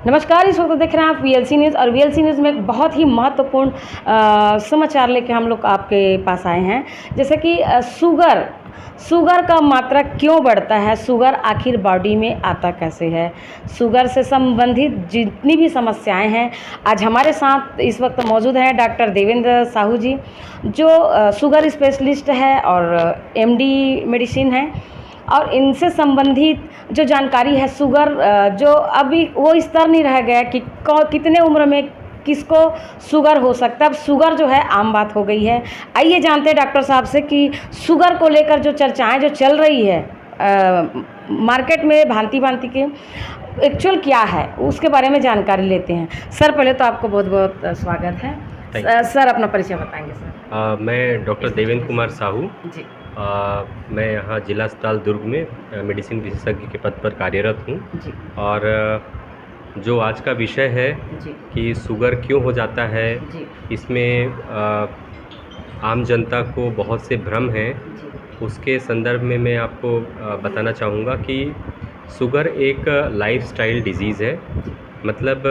नमस्कार, इस वक्त देख रहे हैं आप वीएलसी न्यूज़ और वीएलसी न्यूज़ में एक बहुत ही महत्वपूर्ण समाचार लेके हम लोग आपके पास आए हैं। जैसे कि शुगर का मात्रा क्यों बढ़ता है, शुगर आखिर बॉडी में आता कैसे है, शुगर से संबंधित जितनी भी समस्याएं हैं, आज हमारे साथ इस वक्त मौजूद हैं डॉक्टर देवेंद्र साहू जी, जो शुगर स्पेशलिस्ट है और एमडी मेडिसिन है। और इनसे संबंधित जो जानकारी है, शुगर जो अभी वो स्तर नहीं रह गया कि कितने उम्र में किसको शुगर हो सकता है। अब शुगर जो है आम बात हो गई है। आइए जानते हैं डॉक्टर साहब से कि शुगर को लेकर जो चर्चाएं जो चल रही है मार्केट में भांति भांति के, एक्चुअल क्या है उसके बारे में जानकारी लेते हैं। सर, पहले तो आपको बहुत बहुत स्वागत है। सर, अपना परिचय बताएंगे सर। मैं डॉक्टर देवेंद्र कुमार साहू जी। मैं यहाँ जिला अस्पताल दुर्ग में मेडिसिन विशेषज्ञ के पद पर कार्यरत हूँ। जी। और जो आज का विषय है जी। कि शुगर क्यों हो जाता है, जी। इसमें आम जनता को बहुत से भ्रम हैं। जी। उसके संदर्भ में मैं आपको बताना चाहूँगा कि शुगर एक लाइफस्टाइल डिजीज़ है। मतलब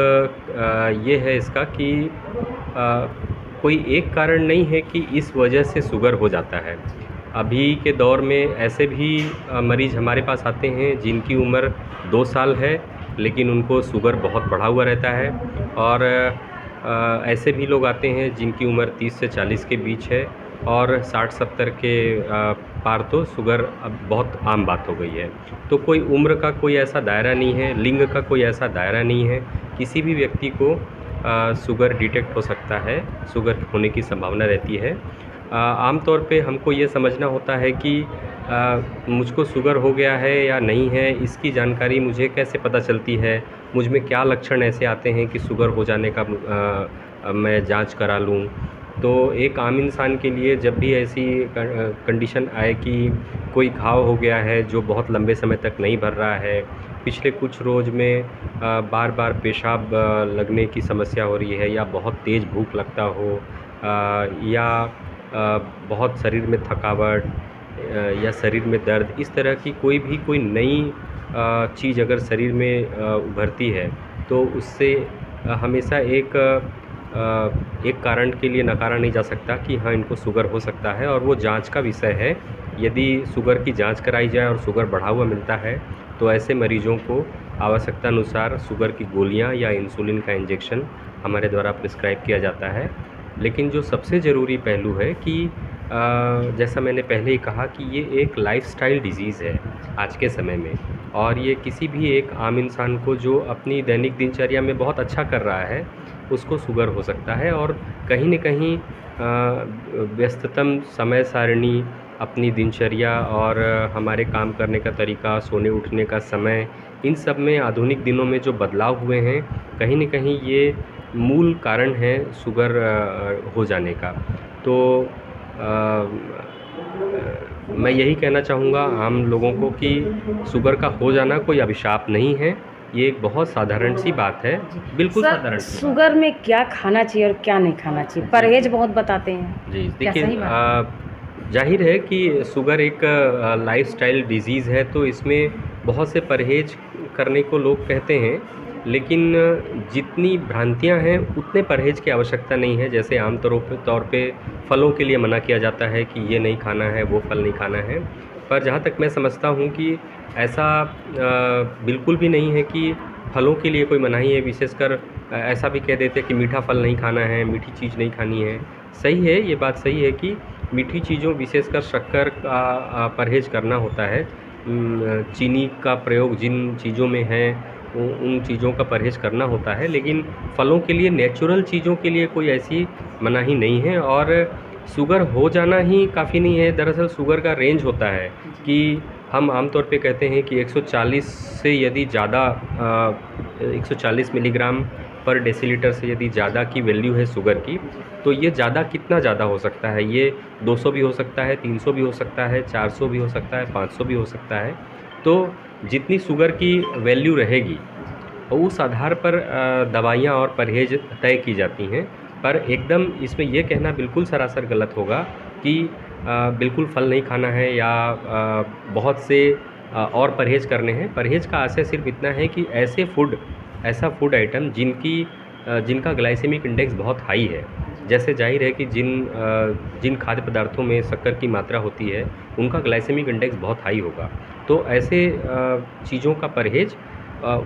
ये है इसका कि कोई एक कारण नहीं है कि इस वजह से शुगर हो जाता है। अभी के दौर में ऐसे भी मरीज़ हमारे पास आते हैं जिनकी उम्र 2 साल है, लेकिन उनको शुगर बहुत बढ़ा हुआ रहता है। और ऐसे भी लोग आते हैं जिनकी उम्र 30 से 40 के बीच है, और 60-70 के पार तो शुगर अब बहुत आम बात हो गई है। तो कोई उम्र का कोई ऐसा दायरा नहीं है, लिंग का कोई ऐसा दायरा नहीं है, किसी भी व्यक्ति को शुगर डिटेक्ट हो सकता है, शुगर होने की संभावना रहती है। आम तौर पे हमको ये समझना होता है कि मुझको शुगर हो गया है या नहीं है, इसकी जानकारी मुझे कैसे पता चलती है, मुझ में क्या लक्षण ऐसे आते हैं कि शुगर हो जाने का मैं जांच करा लूँ। तो एक आम इंसान के लिए जब भी ऐसी कंडीशन आए कि कोई घाव हो गया है जो बहुत लंबे समय तक नहीं भर रहा है, पिछले कुछ रोज़ में बार बार पेशाब लगने की समस्या हो रही है, या बहुत तेज़ भूख लगता हो, या बहुत शरीर में थकावट, या शरीर में दर्द, इस तरह की कोई नई चीज़ अगर शरीर में उभरती है, तो उससे हमेशा एक कारण के लिए नकारा नहीं जा सकता कि हाँ, इनको शुगर हो सकता है, और वो जांच का विषय है। यदि शुगर की जांच कराई जाए और शुगर बढ़ा हुआ मिलता है, तो ऐसे मरीजों को आवश्यकता अनुसार शुगर की गोलियां या इंसुलिन का इंजेक्शन हमारे द्वारा प्रिस्क्राइब किया जाता है। लेकिन जो सबसे ज़रूरी पहलू है कि जैसा मैंने पहले ही कहा कि ये एक लाइफस्टाइल डिज़ीज़ है आज के समय में, और ये किसी भी एक आम इंसान को जो अपनी दैनिक दिनचर्या में बहुत अच्छा कर रहा है, उसको शुगर हो सकता है। और कहीं न कहीं व्यस्ततम समय सारणी, अपनी दिनचर्या और हमारे काम करने का तरीका, सोने उठने का समय, इन सब में आधुनिक दिनों में जो बदलाव हुए हैं, कहीं न कहीं ये मूल कारण है शुगर हो जाने का। तो मैं यही कहना चाहूँगा आम लोगों को कि शुगर का हो जाना कोई अभिशाप नहीं है, ये एक बहुत साधारण सी बात है, बिल्कुल साधारण सी बात। शुगर में क्या खाना चाहिए और क्या नहीं खाना चाहिए, परहेज बहुत बताते हैं। जी, क्या सही देखिए, बात जाहिर है कि शुगर एक लाइफस्टाइल डिज़ीज़ है, तो इसमें बहुत से परहेज करने को लोग कहते हैं, लेकिन जितनी भ्रांतियां हैं उतने परहेज की आवश्यकता नहीं है। जैसे आम तौर पे फलों के लिए मना किया जाता है कि ये नहीं खाना है, वो फल नहीं खाना है, पर जहाँ तक मैं समझता हूँ कि ऐसा बिल्कुल भी नहीं है कि फलों के लिए कोई मनाही है। विशेषकर ऐसा भी कह देते हैं कि मीठा फल नहीं खाना है, मीठी चीज़ नहीं खानी है। सही है, ये बात सही है कि मीठी चीज़ों, विशेषकर शक्कर का परहेज करना होता है। चीनी का प्रयोग जिन चीज़ों में है उन चीज़ों का परहेज करना होता है, लेकिन फलों के लिए, नेचुरल चीज़ों के लिए कोई ऐसी मनाही नहीं है। और शुगर हो जाना ही काफ़ी नहीं है। दरअसल शुगर का रेंज होता है कि हम आमतौर पे कहते हैं कि 140 से यदि ज़्यादा 140 मिलीग्राम पर डेसीलीटर से यदि ज़्यादा की वैल्यू है शुगर की, तो ये ज़्यादा कितना ज़्यादा हो सकता है, ये 200 भी हो सकता है, 300 भी हो सकता है, 400 भी हो सकता है, 500 भी हो सकता है। तो जितनी शुगर की वैल्यू रहेगी उस आधार पर दवाइयाँ और परहेज तय की जाती हैं। पर एकदम इसमें ये कहना बिल्कुल सरासर गलत होगा कि बिल्कुल फल नहीं खाना है या बहुत से और परहेज़ करने हैं। परहेज़ का आशय सिर्फ इतना है कि ऐसे फूड ऐसा फूड आइटम जिनका ग्लाइसेमिक इंडेक्स बहुत हाई है। जैसे जाहिर है कि जिन खाद्य पदार्थों में शक्कर की मात्रा होती है उनका ग्लाइसेमिक इंडेक्स बहुत हाई होगा। तो ऐसे चीज़ों का परहेज़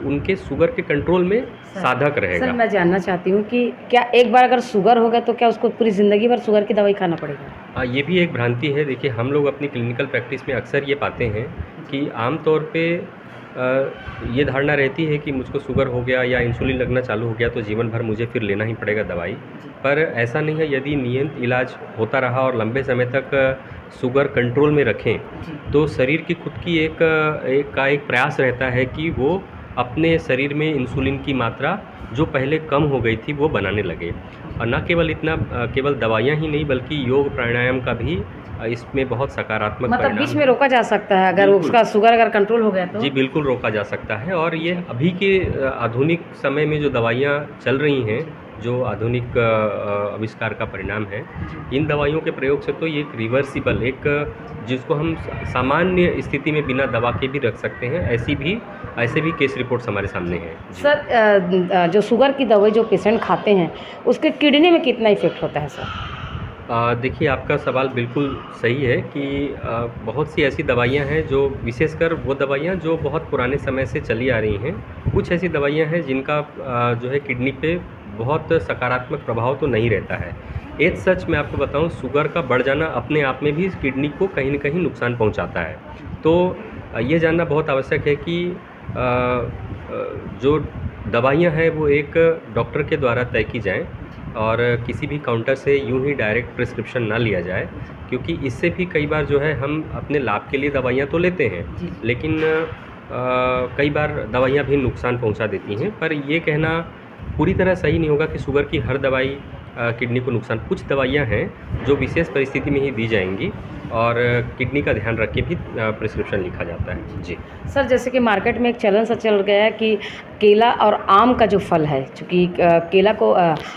उनके शुगर के कंट्रोल में साधक रहेगा। सर मैं जानना चाहती हूँ कि क्या एक बार अगर शुगर हो गया तो क्या उसको पूरी ज़िंदगी भर शुगर की दवाई खाना पड़ेगा? ये भी एक भ्रांति है। देखिए, हम लोग अपनी क्लिनिकल प्रैक्टिस में अक्सर ये पाते हैं कि आम तौर पे ये धारणा रहती है कि मुझको शुगर हो गया या इंसुलिन लगना चालू हो गया तो जीवन भर मुझे फिर लेना ही पड़ेगा दवाई। पर ऐसा नहीं है। यदि नियमित इलाज होता रहा और लंबे समय तक शुगर कंट्रोल में रखें तो शरीर की खुद की एक प्रयास रहता है कि वो अपने शरीर में इंसुलिन की मात्रा जो पहले कम हो गई थी वो बनाने लगे। और न केवल इतना, केवल दवाइयाँ ही नहीं बल्कि योग प्राणायाम का भी इसमें बहुत सकारात्मक मतलब परिणाम बीच है। में रोका जा सकता है अगर बिल्कुल। उसका शुगर अगर कंट्रोल हो गया तो? जी बिल्कुल रोका जा सकता है। और ये अभी के आधुनिक समय में जो दवाइयाँ चल रही हैं, जो आधुनिक आविष्कार का परिणाम है, इन दवाइयों के प्रयोग से तो ये एक रिवर्सिबल, जिसको हम सामान्य स्थिति में बिना दवा के भी रख सकते हैं, ऐसे भी केस रिपोर्ट्स हमारे सामने हैं। सर जो शुगर की दवाई जो पेशेंट खाते हैं उसके किडनी में कितना इफेक्ट होता है सर? देखिए, आपका सवाल बिल्कुल सही है कि बहुत सी ऐसी दवाइयाँ हैं जो, विशेषकर वो दवाइयाँ जो बहुत पुराने समय से चली आ रही हैं। कुछ ऐसी दवाइयाँ हैं जिनका जो है किडनी पे बहुत सकारात्मक प्रभाव तो नहीं रहता है। एज सच मैं आपको बताऊँ, शुगर का बढ़ जाना अपने आप में भी किडनी को कहीं न कहीं नुकसान पहुँचाता है। तो ये जानना बहुत आवश्यक है कि जो दवाइयाँ हैं वो एक डॉक्टर के द्वारा तय की जाएँ और किसी भी काउंटर से यूं ही डायरेक्ट प्रिस्क्रिप्शन ना लिया जाए, क्योंकि इससे भी कई बार जो है हम अपने लाभ के लिए दवाइयाँ तो लेते हैं, लेकिन कई बार दवाइयाँ भी नुकसान पहुंचा देती हैं। पर ये कहना पूरी तरह सही नहीं होगा कि शुगर की हर दवाई किडनी को नुकसान। कुछ दवाइयाँ हैं जो विशेष परिस्थिति में ही दी जाएंगी और किडनी का ध्यान रख के भी प्रिस्क्रिप्शन लिखा जाता है। जी सर, जैसे कि मार्केट में एक चलन सा चल गया है कि केला और आम का जो फल है, चूँकि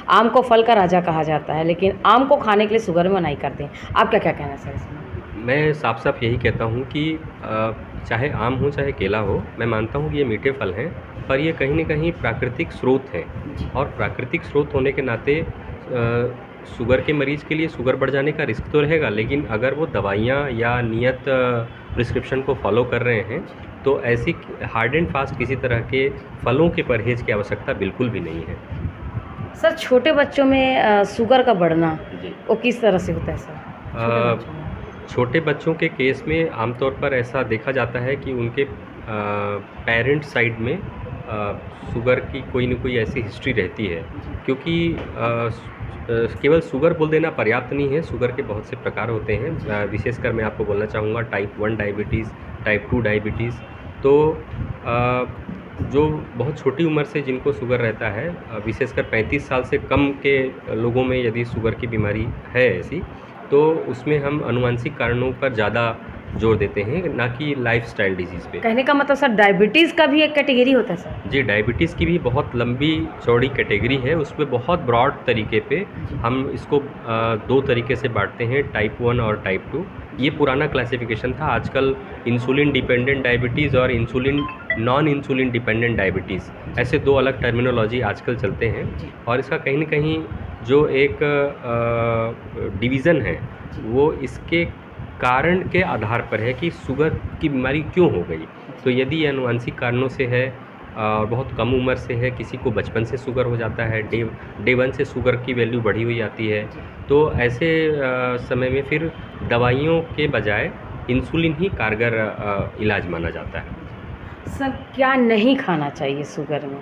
आम को फल का राजा कहा जाता है, लेकिन आम को खाने के लिए शुगर में मनाही करते हैं। आपका क्या कहना है सर इसमें? मैं साफ साफ यही कहता हूँ कि चाहे आम हो चाहे केला हो, मैं मानता हूँ कि ये मीठे फल हैं, पर ये कहीं न कहीं प्राकृतिक स्रोत हैं। और प्राकृतिक स्रोत होने के नाते शुगर के मरीज़ के लिए शुगर बढ़ जाने का रिस्क तो रहेगा, लेकिन अगर वो दवाइयाँ या नियत प्रिस्क्रिप्शन को फॉलो कर रहे हैं तो ऐसी हार्ड एंड फास्ट किसी तरह के फलों के परहेज़ की आवश्यकता बिल्कुल भी नहीं है। सर, छोटे बच्चों में शुगर का बढ़ना जी। वो किस तरह से होता है सर? छोटे बच्चों के केस में आमतौर पर ऐसा देखा जाता है कि उनके पेरेंट साइड में शुगर की कोई न कोई ऐसी हिस्ट्री रहती है, क्योंकि केवल शुगर बोल देना पर्याप्त नहीं है। शुगर के बहुत से प्रकार होते हैं। विशेषकर मैं आपको बोलना चाहूँगा टाइप 1 डायबिटीज़, टाइप 2 डायबिटीज़। तो जो बहुत छोटी उम्र से जिनको शुगर रहता है, विशेषकर 35 साल से कम के लोगों में यदि शुगर की बीमारी है ऐसी, तो उसमें हम आनुवंशिक कारणों पर ज़्यादा जोर देते हैं, ना कि लाइफस्टाइल डिजीज़ पे। कहने का मतलब सर डायबिटीज़ का भी एक कैटेगरी होता है सर? जी, डायबिटीज़ की भी बहुत लंबी चौड़ी कैटेगरी है। उसमें बहुत ब्रॉड तरीके पे हम इसको 2 तरीके से बांटते हैं, टाइप 1 और टाइप 2। ये पुराना क्लासिफिकेशन था। आजकल इंसुलिन डिपेंडेंट डायबिटीज़ और नॉन इंसुलिन डिपेंडेंट डायबिटीज़, ऐसे 2 अलग टर्मिनोलॉजी आजकल चलते हैं। और इसका कहीं न कहीं जो एक डिवीज़न है वो इसके कारण के आधार पर है कि शुगर की बीमारी क्यों हो गई। तो यदि ये आनुवंशिक कारणों से है और बहुत कम उम्र से है, किसी को बचपन से शुगर हो जाता है, डे 1 से शुगर की वैल्यू बढ़ी हुई आती है, तो ऐसे समय में फिर दवाइयों के बजाय इंसुलिन ही कारगर इलाज माना जाता है। सर, क्या नहीं खाना चाहिए शुगर में?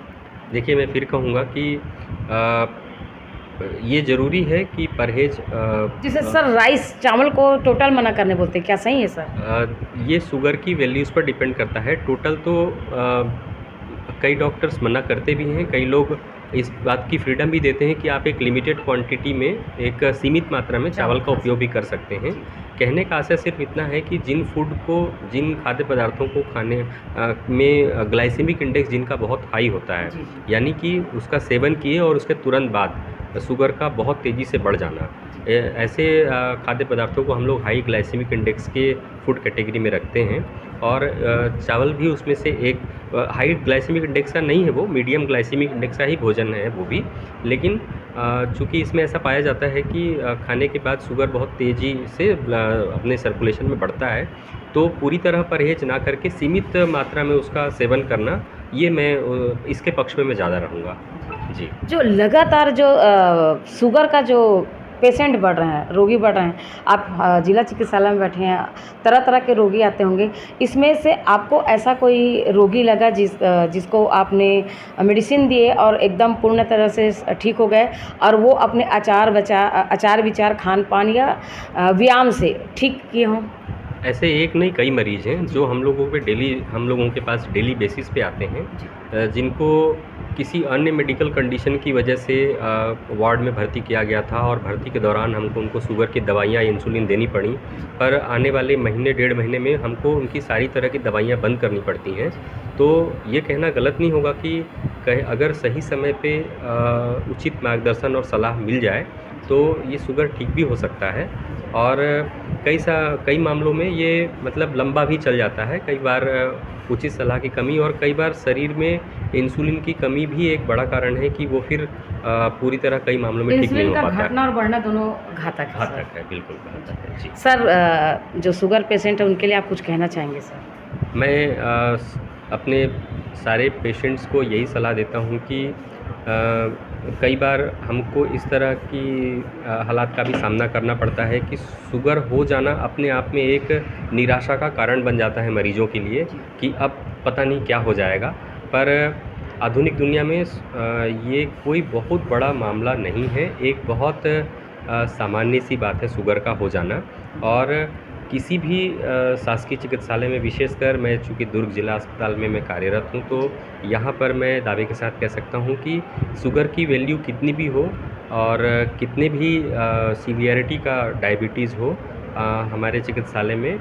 देखिए, मैं फिर कहूँगा कि ये ज़रूरी है कि परहेज़ जैसे सर राइस चावल को टोटल मना करने बोलते हैं, क्या सही है सर? ये शुगर की वैल्यूज़ पर डिपेंड करता है। टोटल तो कई डॉक्टर्स मना करते भी हैं, कई लोग इस बात की फ्रीडम भी देते हैं कि आप एक लिमिटेड क्वांटिटी में, एक सीमित मात्रा में चावल का उपयोग भी कर सकते हैं। कहने का आशय सिर्फ इतना है कि जिन खाद्य पदार्थों को खाने में ग्लाइसेमिक इंडेक्स जिनका बहुत हाई होता है, यानी कि उसका सेवन किए और उसके तुरंत बाद शुगर का बहुत तेज़ी से बढ़ जाना, ऐसे खाद्य पदार्थों को हम लोग हाई ग्लाइसेमिक इंडेक्स के फूड कैटेगरी में रखते हैं। और चावल भी उसमें से एक हाई ग्लाइसेमिक इंडेक्स का नहीं है, वो मीडियम ग्लाइसेमिक इंडेक्स का ही भोजन है वो भी। लेकिन चूँकि इसमें ऐसा पाया जाता है कि खाने के बाद शुगर बहुत तेज़ी से अपने सर्कुलेशन में बढ़ता है, तो पूरी तरह परहेज़ ना करके सीमित मात्रा में उसका सेवन करना, ये मैं इसके पक्ष में मैं ज़्यादा रहूँगा। जी। जो लगातार जो शुगर का जो पेशेंट बढ़ रहे हैं, रोगी बढ़ रहे हैं, आप जिला चिकित्सालय में बैठे हैं, तरह-तरह के रोगी आते होंगे, इसमें से आपको ऐसा कोई रोगी लगा जिसको आपने मेडिसिन दिए और एकदम पूर्ण तरह से ठीक हो गए और वो अपने आचार-विचार, खान-पान या व्यायाम से ठीक किए हों? ऐसे एक नहीं कई मरीज़ हैं जो हम लोगों के पास डेली बेसिस पे आते हैं, जिनको किसी अन्य मेडिकल कंडीशन की वजह से वार्ड में भर्ती किया गया था और भर्ती के दौरान हमको उनको शुगर की दवाइयाँ, इंसुलिन देनी पड़ी, पर आने वाले महीने डेढ़ महीने में हमको उनकी सारी तरह की दवाइयाँ बंद करनी पड़ती हैं। तो ये कहना गलत नहीं होगा कि अगर सही समय पे उचित मार्गदर्शन और सलाह मिल जाए तो ये शुगर ठीक भी हो सकता है। और कई मामलों में ये मतलब लंबा भी चल जाता है, कई बार उचित सलाह की कमी और कई बार शरीर में इंसुलिन की कमी भी एक बड़ा कारण है कि वो फिर पूरी तरह कई मामलों में ठीक नहीं इंसुलिन हो का पाता है। घटना और बढ़ना दोनों घातक है सर। घातक है, बिल्कुल घातक है। जी। सर, जो शुगर पेशेंट है उनके लिए आप कुछ कहना चाहेंगे सर? मैं अपने सारे पेशेंट्स को यही सलाह देता हूँ कि कई बार हमको इस तरह की हालात का भी सामना करना पड़ता है कि शुगर हो जाना अपने आप में एक निराशा का कारण बन जाता है मरीजों के लिए कि अब पता नहीं क्या हो जाएगा। पर आधुनिक दुनिया में ये कोई बहुत बड़ा मामला नहीं है, एक बहुत सामान्य सी बात है शुगर का हो जाना। और किसी भी शासकीय चिकित्सालय में, विशेषकर मैं चूँकि दुर्ग जिला अस्पताल में मैं कार्यरत हूँ, तो यहाँ पर मैं दावे के साथ कह सकता हूँ कि शुगर की वैल्यू कितनी भी हो और कितने भी सीवियरिटी का डायबिटीज़ हो, हमारे चिकित्सालय में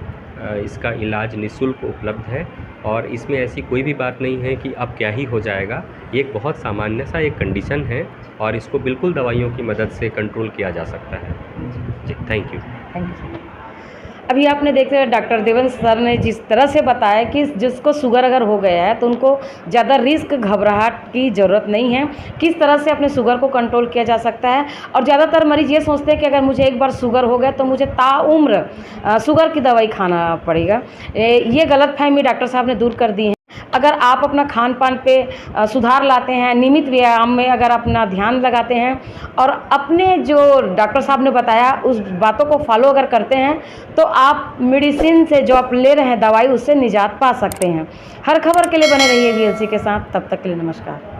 इसका इलाज निःशुल्क उपलब्ध है और इसमें ऐसी कोई भी बात नहीं है कि अब क्या ही हो जाएगा। ये एक बहुत सामान्य सा एक कंडीशन है और इसको बिल्कुल दवाइयों की मदद से कंट्रोल किया जा सकता है। जी, thank you. Thank you sir. अभी आपने देखते हैं डॉक्टर देवेंद्र सर ने जिस तरह से बताया कि जिसको शुगर अगर हो गया है तो उनको ज़्यादा रिस्क, घबराहट की ज़रूरत नहीं है, किस तरह से अपने शुगर को कंट्रोल किया जा सकता है। और ज़्यादातर मरीज़ ये सोचते हैं कि अगर मुझे एक बार शुगर हो गया तो मुझे ताउम्र शुगर की दवाई खाना पड़ेगा। ये गलतफ़हमी डॉक्टर साहब ने दूर कर दी है। अगर आप अपना खान-पान पे सुधार लाते हैं, नियमित व्यायाम में अगर अपना ध्यान लगाते हैं और अपने जो डॉक्टर साहब ने बताया उस बातों को फॉलो अगर करते हैं तो आप मेडिसिन से जो आप ले रहे हैं दवाई, उससे निजात पा सकते हैं। हर खबर के लिए बने रहिए वीएलसी के साथ। तब तक के लिए नमस्कार।